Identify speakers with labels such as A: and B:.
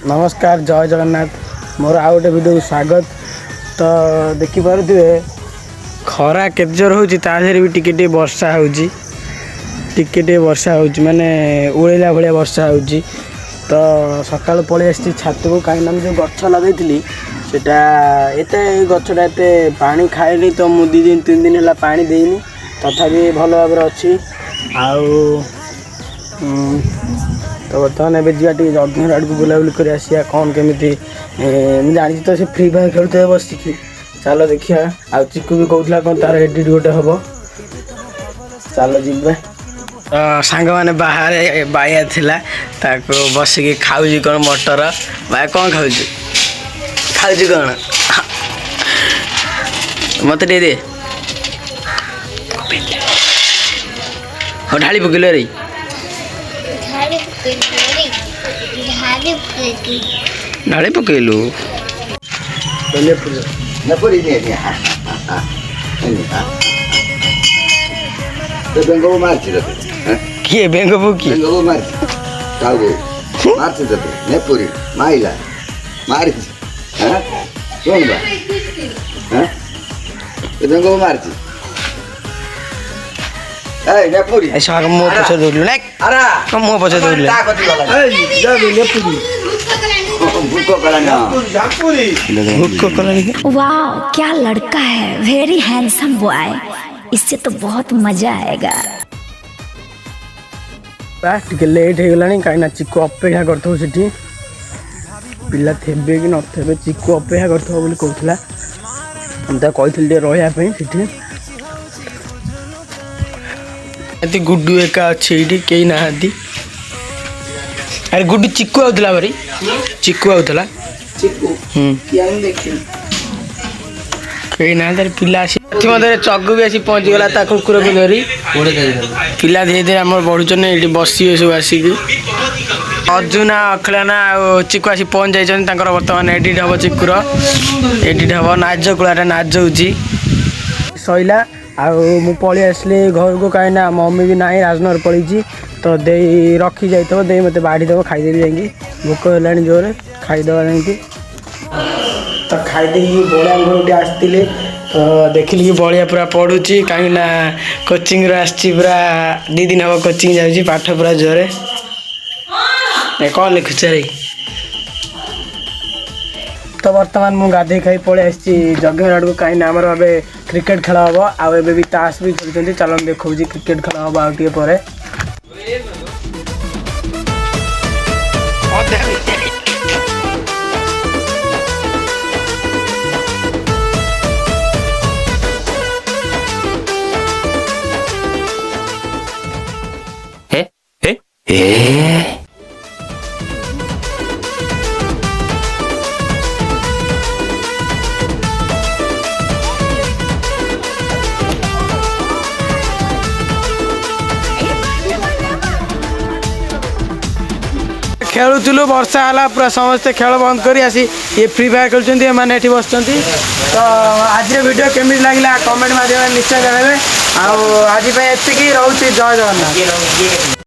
A: नमस्कार जय जगन्नाथ मोर आउ गोटे वीडियो स्वागत। तो देखिपे खरा के जोर हो भी टिके वर्षा हो टिके वर्षा हो माने उड़ेला भाया वर्षा हो। तो सका पलि आसी छात को कहीं जो गछ लगे सेटा एत गछटा एत पानी खाएनी तो मु 2 दिन 3 दिन है पानी देनी तथापि भल भाव अच्छी तो बर्तमान एवं जा जगह आड़ को बुलाबुली कर आसिया कौन केमी जानी तो से फ्री फायर खेलते बसिकी चलो देखिया आ चिकू भी कहला कौन तार एडिट गोटे हम चलो जी सांग मैंने बाहर बाया थिला ताको बसिकी खाऊजी कौन मटर भाई कौन खाऊजी खाऊजी कौन मत दे दे हाँ ढाली पकड़ रे ढाली पकड़लु
B: बेंगो मारछि
A: किए बेंगो की
B: बेंगो मारछि कागो मारछि तते नेपुरी माइला मारछि हां कोन बा हां बेंगो मारछि ए नेपुरी
A: ऐ साग मो पछे दोलु नै
B: अरे
A: कम मो पछे दोलु
B: ए जा नेपुरी भूको कलाना
A: भूको कलानी
C: वाह क्या लड़का है, वेरी हैंडसम बॉय, इससे तो बहुत मजा आएगा।
A: टिके लेट हो गलानी कहीं चिकू अपेक्षा करथौ सेठी पिला थेबे कि नथेबे चिकू अपेक्षा करथौ बोली कहथला हम त कहिथिल दे रहया पई सेठी एति गुड्डू एका अछि इडी केई नाहदी। अरे गुड्डू चिकू आउथला बरी चिकू आउथला
B: चिकू किया देखि
A: कई ना तार पिला आसी मधे चगु भी आसी पहुँच गला ता कुकुर को धरी पिला धीरे धीरे आम बढ़ुन ये बसवे सब आसिक अर्जुना अखिलाना चिकू आसी पहुँच जाइए बर्तमान एडिट हम चिकुर एडिट हम नाच कूड़ा नाच हो सैला आउ पलि आसली घर को कहीं मम्मी भी ना राजनगर पड़ी तो दे रखी जाइए दे मत बाढ़ीदेव खाईदेवी जाकि भोक है जोर खाईदे जाकि तो खाईदे बड़िया घर आसते तो देखिली कि बड़िया पूरा पढ़ुची कहीं कोचिंग पूरा 2 दिन हम कोचिंग जाऊँगी पाठ पूरा जोरे कौन लिखुच रे। तो बर्तमान मुझे गाधे खाई पलि आसी जगह आड़ को कहीं आमर ए क्रिकेट खेल हम आउ भी ताश भी खेलुँच चल देखा क्रिकेट खेल हम आउ टे पर खेलुलु वर्षा है पूरा समस्ते खेल बंद कर आसी ये फ्री फायर खेलुँच मैंने ये बस तो आज वीडियो केमी लगे कमेंट माध्यम निश्चय जनइबे आज एति रोचे जय जगन्नाथ।